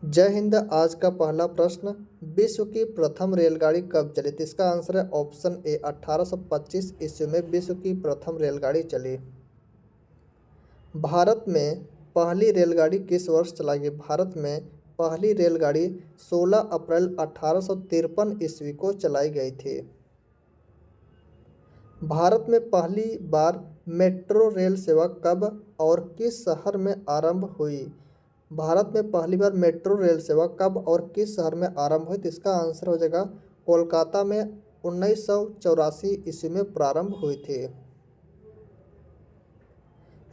जय हिंद। आज का पहला प्रश्न, विश्व की प्रथम रेलगाड़ी कब चली? तो इसका आंसर है ऑप्शन ए, 1825 ईस्वी में विश्व की प्रथम रेलगाड़ी चली। भारत में पहली रेलगाड़ी किस वर्ष चलाई गई? भारत में पहली रेलगाड़ी 16 अप्रैल 1853 ईस्वी को चलाई गई थी। भारत में पहली बार मेट्रो रेल सेवा कब और किस शहर में आरंभ हुई? भारत में पहली बार मेट्रो रेल सेवा कब और किस शहर में आरंभ हुई? तो इसका आंसर हो जाएगा कोलकाता में 1984 ईस्वी में प्रारंभ हुई थी।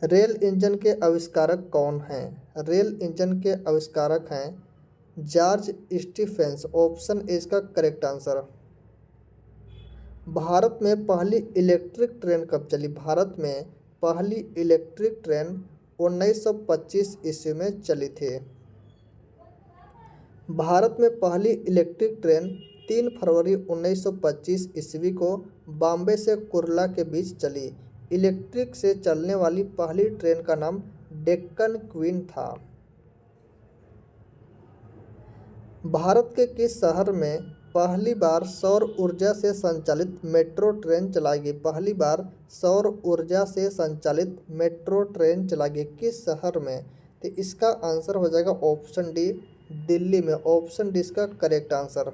रेल इंजन के आविष्कारक कौन हैं? रेल इंजन के आविष्कारक हैं जॉर्ज स्टीफेंस। ऑप्शन ए इसका करेक्ट आंसर। भारत में पहली इलेक्ट्रिक ट्रेन कब चली? भारत में पहली इलेक्ट्रिक ट्रेन 1925 ईस्वी में चली थी। भारत में पहली इलेक्ट्रिक ट्रेन 3 फरवरी 1925 ईस्वी को बॉम्बे से कुर्ला के बीच चली। इलेक्ट्रिक से चलने वाली पहली ट्रेन का नाम डेक्कन क्वीन था। भारत के किस शहर में पहली बार सौर ऊर्जा से संचालित मेट्रो ट्रेन चलाई गई? पहली बार सौर ऊर्जा से संचालित मेट्रो ट्रेन चलाई गई किस शहर में? तो इसका आंसर हो जाएगा ऑप्शन डी, दिल्ली में। ऑप्शन डी इसका करेक्ट आंसर।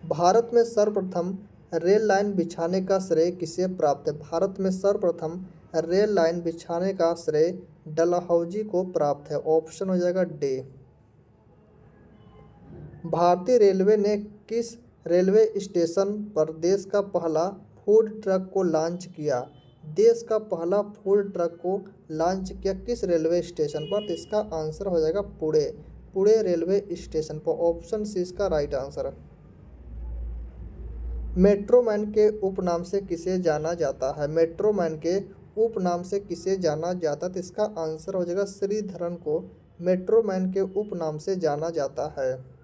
भारत में सर्वप्रथम रेल लाइन बिछाने का श्रेय किसे प्राप्त है? भारत में सर्वप्रथम रेल लाइन बिछाने का श्रेय डलहौजी को प्राप्त है। ऑप्शन हो जाएगा डी। भारतीय रेलवे ने किस रेलवे स्टेशन पर देश का पहला फूड ट्रक को लॉन्च किया? देश का पहला फूड ट्रक को लॉन्च किया किस रेलवे स्टेशन पर? तो इसका आंसर हो जाएगा पुणे रेलवे स्टेशन पर। ऑप्शन सी इसका राइट आंसर। मेट्रोमैन के उपनाम से किसे जाना जाता है? मेट्रोमैन के उपनाम से किसे जाना जाता है? तो इसका आंसर हो जाएगा श्रीधरन को मेट्रोमैन के उपनाम से जाना जाता है।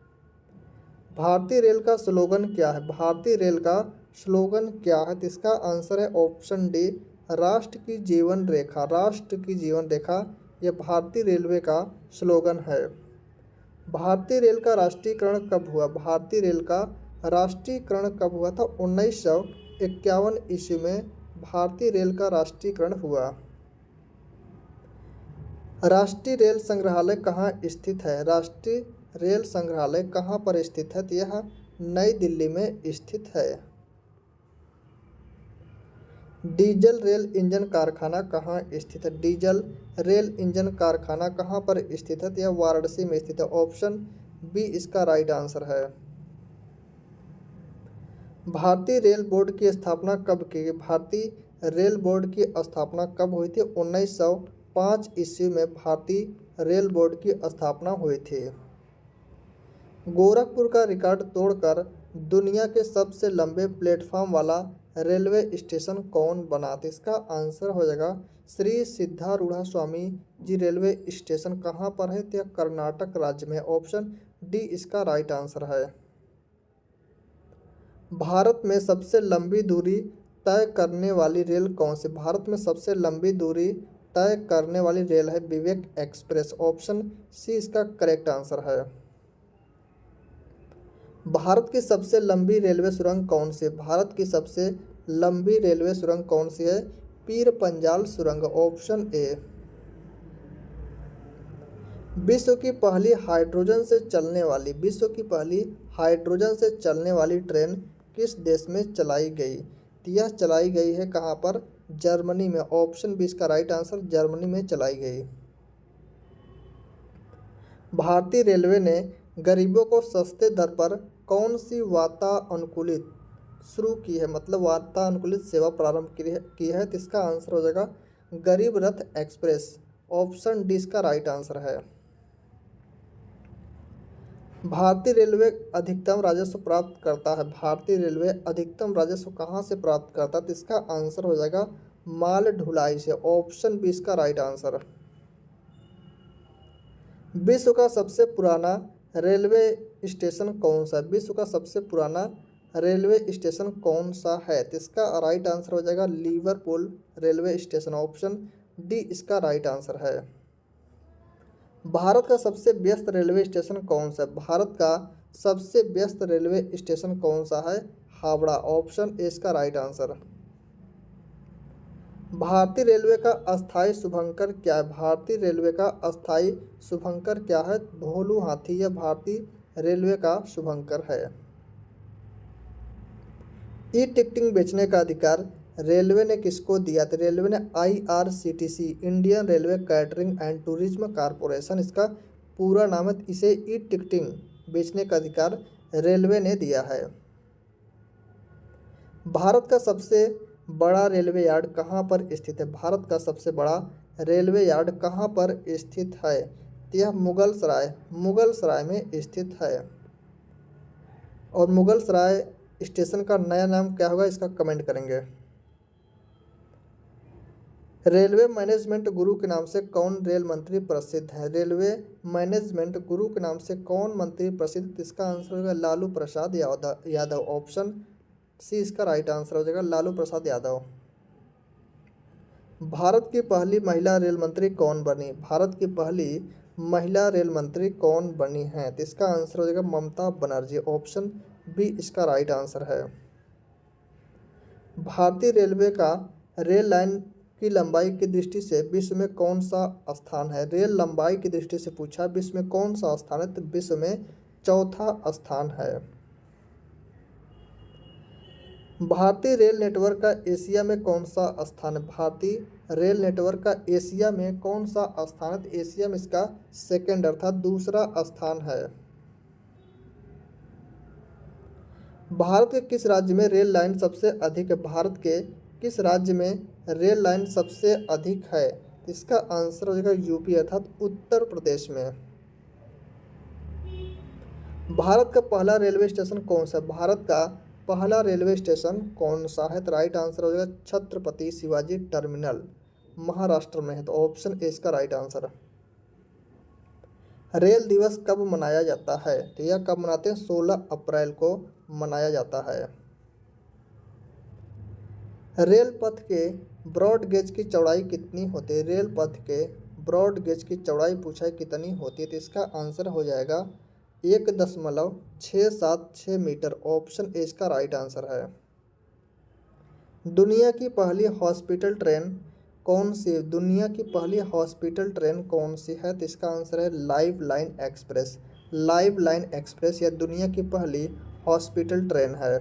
भारतीय रेल का स्लोगन क्या है? भारतीय रेल का स्लोगन क्या है? तो इसका आंसर है ऑप्शन डी, राष्ट्र की जीवन रेखा। राष्ट्र की जीवन रेखा यह भारतीय रेलवे का स्लोगन है। भारतीय रेल का राष्ट्रीयकरण कब हुआ? भारतीय रेल का राष्ट्रीयकरण कब हुआ था? 1951 ईस्वी में भारतीय रेल का राष्ट्रीयकरण हुआ। राष्ट्रीय रेल संग्रहालय कहाँ स्थित है? राष्ट्रीय रेल संग्रहालय कहाँ पर स्थित है? तो यह नई दिल्ली में स्थित है। डीजल रेल इंजन कारखाना कहाँ स्थित है? डीजल रेल इंजन कारखाना कहाँ पर स्थित है? तो यह वाराणसी में स्थित है। ऑप्शन बी इसका राइट आंसर है। भारतीय रेल बोर्ड की स्थापना कब की गई? भारतीय रेल बोर्ड की स्थापना कब हुई थी? 1905 ईस्वी में भारतीय रेल बोर्ड की स्थापना हुई थी। गोरखपुर का रिकॉर्ड तोड़कर दुनिया के सबसे लंबे प्लेटफॉर्म वाला रेलवे स्टेशन कौन बना? तो इसका आंसर हो जाएगा श्री सिद्धारूढ़ा स्वामी जी रेलवे स्टेशन। कहाँ पर है? तो यह कर्नाटक राज्य में। ऑप्शन डी इसका राइट आंसर है। भारत में सबसे लंबी दूरी तय करने वाली रेल कौन सी? भारत में सबसे लंबी दूरी तय करने वाली रेल है विवेक एक्सप्रेस। ऑप्शन सी इसका करेक्ट आंसर है। भारत की सबसे लंबी रेलवे सुरंग कौन सी है? भारत की सबसे लंबी रेलवे सुरंग कौन सी है? पीर पंजाल सुरंग। Option A. विश्व की पहली हाइड्रोजन से चलने वाली ट्रेन किस देश में चलाई गई? तो यह चलाई गई है कहाँ पर? जर्मनी में। ऑप्शन बी इसका राइट आंसर, जर्मनी में चलाई गई। भारतीय रेलवे ने गरीबों को सस्ते दर पर कौन सी वातानुकूलित शुरू की है? मतलब वातानुकूलित सेवा प्रारंभ की है। तो इसका आंसर हो जाएगा गरीब रथ एक्सप्रेस। ऑप्शन डी इसका राइट आंसर है। भारतीय रेलवे अधिकतम राजस्व प्राप्त करता है। भारतीय रेलवे अधिकतम राजस्व कहाँ से प्राप्त करता है? तो इसका आंसर हो जाएगा माल ढुलाई से। ऑप्शन बी इसका राइट आंसर। विश्व का सबसे पुराना रेलवे स्टेशन कौन सा है? विश्व का सबसे पुराना रेलवे स्टेशन कौन सा है? तो इसका राइट आंसर हो जाएगा Liverpool railway station. Option D इसका राइट आंसर है। भारत का सबसे व्यस्त रेलवे स्टेशन कौन सा है? भारत का सबसे व्यस्त रेलवे स्टेशन कौन सा है? हावड़ा। ऑप्शन ए इसका राइट आंसर। भारतीय रेलवे का अस्थायी शुभंकर क्या है? भारतीय रेलवे का अस्थायी शुभंकर क्या है? भोलू हाथी यह भारतीय रेलवे का शुभंकर है। ई टिकटिंग बेचने का अधिकार रेलवे ने किसको दिया था? रेलवे ने IRCTC Indian railway catering and tourism corporation इसका पूरा नाम है, इसे ई टिकटिंग बेचने का अधिकार रेलवे ने दिया है। भारत का सबसे बड़ा रेलवे यार्ड कहाँ पर स्थित है? भारत का सबसे बड़ा रेलवे यार्ड कहाँ पर स्थित है? तो यह मुगल सराय में स्थित है। और मुगल सराय स्टेशन का नया नाम क्या होगा इसका कमेंट करेंगे। रेलवे मैनेजमेंट गुरु के नाम से कौन रेल मंत्री प्रसिद्ध है? रेलवे मैनेजमेंट गुरु के नाम से कौन मंत्री प्रसिद्ध? इसका आंसर होगा लालू प्रसाद यादव। ऑप्शन सी इसका राइट आंसर हो जाएगा, लालू प्रसाद यादव। भारत की पहली महिला रेल मंत्री कौन बनी? भारत की पहली महिला रेल मंत्री कौन बनी है? तो इसका आंसर हो जाएगा ममता बनर्जी। ऑप्शन बी इसका राइट आंसर है। भारतीय रेलवे का रेल लाइन की लंबाई की दृष्टि से विश्व में कौन सा स्थान है? रेल लंबाई की दृष्टि से पूछा, विश्व में कौन सा स्थान है? तो विश्व में चौथा स्थान है। भारतीय रेल नेटवर्क का एशिया में कौन सा स्थान है? भारतीय रेल नेटवर्क का एशिया में कौन सा स्थान है? तो एशिया में इसका सेकंड अर्थात दूसरा स्थान है। भारत के किस राज्य में रेल लाइन सबसे अधिक है? भारत के किस राज्य में रेल लाइन सबसे अधिक है? इसका आंसर हो जाएगा यूपी अर्थात उत्तर प्रदेश में। भारत का पहला रेलवे स्टेशन कौन सा? भारत का पहला रेलवे स्टेशन कौन सा है? तो राइट आंसर हो जाएगा छत्रपति शिवाजी टर्मिनल, महाराष्ट्र में है। तो ऑप्शन ए इसका राइट आंसर। रेल दिवस कब मनाया जाता है? तो यह कब मनाते हैं? 16 अप्रैल को मनाया जाता है। रेल पथ के ब्रॉड गेज की चौड़ाई कितनी होती है? रेल पथ के ब्रॉड गेज की चौड़ाई पूछा है कितनी होती है? तो इसका आंसर हो जाएगा 1.676 मीटर। ऑप्शन ए इसका राइट आंसर है। दुनिया की पहली हॉस्पिटल ट्रेन कौन सी? दुनिया की पहली हॉस्पिटल ट्रेन कौन सी है? तो इसका आंसर है live line express. Live line express यह दुनिया की पहली हॉस्पिटल ट्रेन है।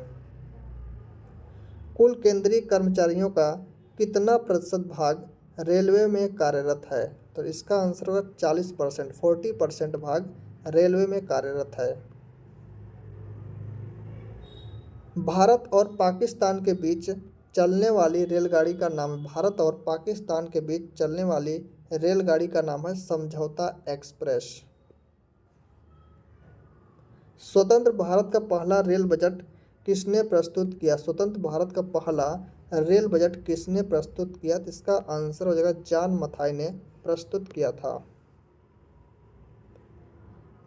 कुल केंद्रीय कर्मचारियों का कितना प्रतिशत भाग रेलवे में कार्यरत है? तो इसका आंसर होगा 40%, 40% भाग रेलवे में कार्यरत है। भारत और पाकिस्तान के बीच चलने वाली रेलगाड़ी का नाम, भारत और पाकिस्तान के बीच चलने वाली रेलगाड़ी का नाम है समझौता एक्सप्रेस। स्वतंत्र भारत का पहला रेल बजट किसने प्रस्तुत किया? स्वतंत्र भारत का पहला रेल बजट किसने प्रस्तुत किया? तो इसका आंसर हो जाएगा जॉन मथाई ने प्रस्तुत किया था।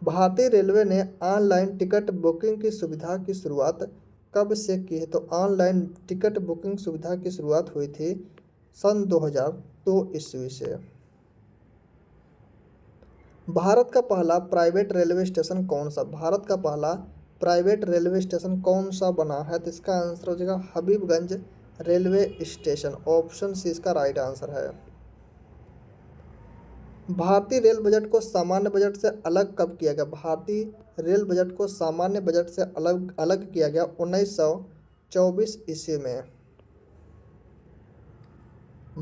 भारतीय रेलवे ने ऑनलाइन टिकट बुकिंग की सुविधा की शुरुआत कब से की है? तो ऑनलाइन टिकट बुकिंग सुविधा की शुरुआत हुई थी सन 2002 ईस्वी से। भारत का पहला प्राइवेट रेलवे स्टेशन कौन सा? भारत का पहला प्राइवेट रेलवे स्टेशन कौन सा बना है? तो इसका आंसर हो जाएगा Habibganj railway station. Option C इसका राइट आंसर है। भारतीय रेल बजट को सामान्य बजट से अलग कब किया गया? भारतीय रेल बजट को सामान्य बजट से अलग किया गया 1924 ईस्वी में।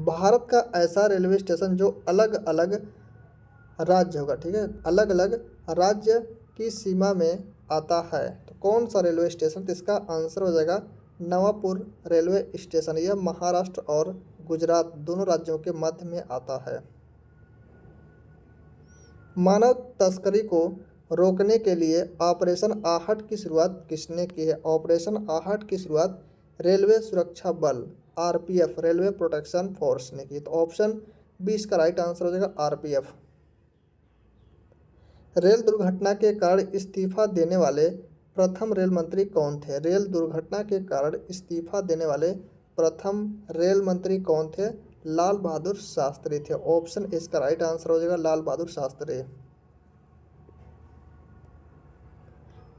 भारत का ऐसा रेलवे स्टेशन जो अलग अलग राज्य होगा, ठीक है, अलग अलग राज्य की सीमा में आता है, तो कौन सा रेलवे स्टेशन? तो इसका आंसर हो जाएगा नवापुर रेलवे स्टेशन। यह महाराष्ट्र और गुजरात दोनों राज्यों के मध्य में आता है। मानव तस्करी को रोकने के लिए ऑपरेशन आहट की शुरुआत किसने की है? ऑपरेशन आहट की शुरुआत रेलवे सुरक्षा बल RPF रेलवे प्रोटेक्शन फोर्स ने की। तो ऑप्शन बी इसका राइट आंसर हो जाएगा RPF। रेल दुर्घटना के कारण इस्तीफा देने वाले प्रथम रेल मंत्री कौन थे? रेल दुर्घटना के कारण इस्तीफा देने वाले प्रथम रेल मंत्री कौन थे? लाल बहादुर शास्त्री थे। ऑप्शन इसका राइट आंसर हो जाएगा लाल बहादुर शास्त्री।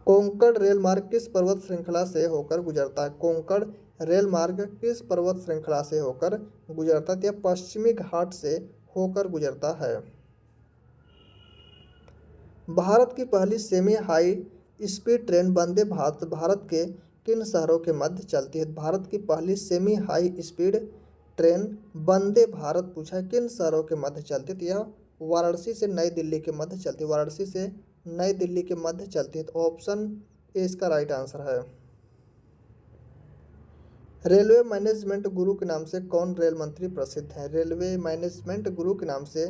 कोंकण रेल मार्ग किस पर्वत श्रृंखला से होकर गुजरता है? कोंकण रेल मार्ग किस पर्वत श्रृंखला से होकर गुजरता है? यह पश्चिमी घाट से होकर गुजरता है। भारत की पहली semi high speed train Vande Bharat Bharat के किन शहरों के मध्य चलती है? भारत की पहली semi high speed train Vande Bharat पूछा है किन शहरों के मध्य चलती है? तो यह वाराणसी से नई दिल्ली के मध्य चलती है। वाराणसी से नई दिल्ली के मध्य चलती है। तो ऑप्शन ए इसका राइट आंसर है। रेलवे मैनेजमेंट गुरु के नाम से कौन रेल मंत्री प्रसिद्ध है? रेलवे मैनेजमेंट गुरु के नाम से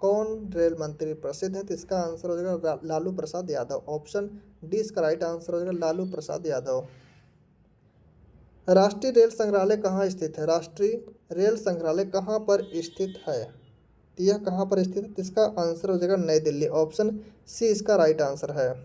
कौन रेल मंत्री प्रसिद्ध है? तो इसका आंसर हो जाएगा लालू प्रसाद यादव। ऑप्शन डी इसका राइट आंसर हो जाएगा लालू प्रसाद यादव। राष्ट्रीय रेल संग्रहालय कहाँ स्थित है? राष्ट्रीय रेल संग्रहालय कहाँ पर स्थित है? तो यह कहाँ पर स्थित है? तो इसका आंसर हो जाएगा नई दिल्ली। ऑप्शन सी इसका राइट आंसर है।